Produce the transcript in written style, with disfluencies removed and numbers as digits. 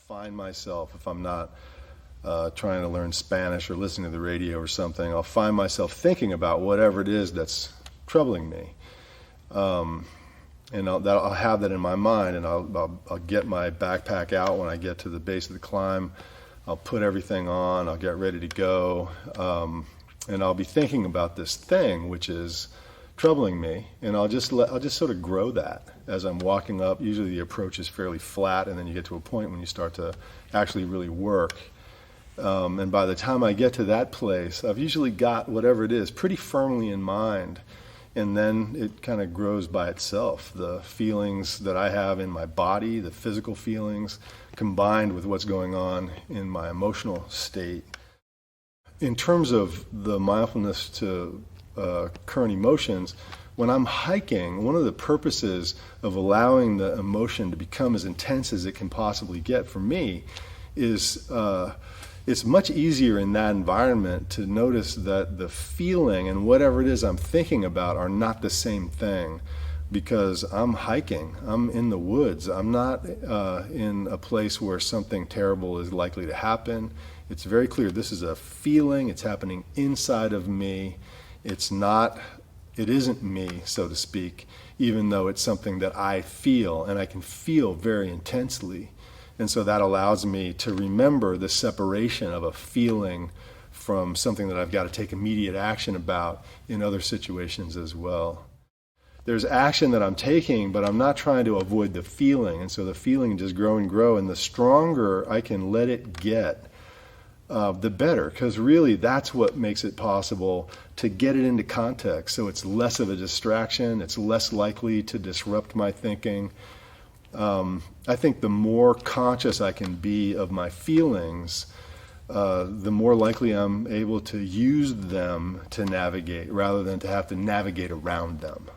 find myself, if I'm not trying to learn Spanish or listening to the radio or something, I'll find myself thinking about whatever it is that's troubling me. And I'll have that in my mind, and I'll get my backpack out when I get to the base of the climb. I'll put everything on, I'll get ready to go, and I'll be thinking about this thing which is troubling me, and I'll just sort of grow that as I'm walking up. Usually the approach is fairly flat, and then you get to a point when you start to actually really work. And by the time I get to that place, I've usually got whatever it is pretty firmly in mind. And then it kind of grows by itself. The feelings that I have in my body, the physical feelings, combined with what's going on in my emotional state. In terms of the mindfulness to current emotions, when I'm hiking, one of the purposes of allowing the emotion to become as intense as it can possibly get for me is it's much easier in that environment to notice that the feeling and whatever it is I'm thinking about are not the same thing, because I'm hiking, I'm in the woods, I'm not in a place where something terrible is likely to happen. It's very clear this is a feeling, it's happening inside of me. It isn't me, so to speak, even though it's something that I feel, and I can feel very intensely. And so that allows me to remember the separation of a feeling from something that I've got to take immediate action about in other situations as well. There's action that I'm taking, but I'm not trying to avoid the feeling. And so the feeling just grow and grow, and the stronger I can let it get, the better, because really that's what makes it possible to get it into context. So it's less of a distraction, it's less likely to disrupt my thinking. I think the more conscious I can be of my feelings, the more likely I'm able to use them to navigate rather than to have to navigate around them.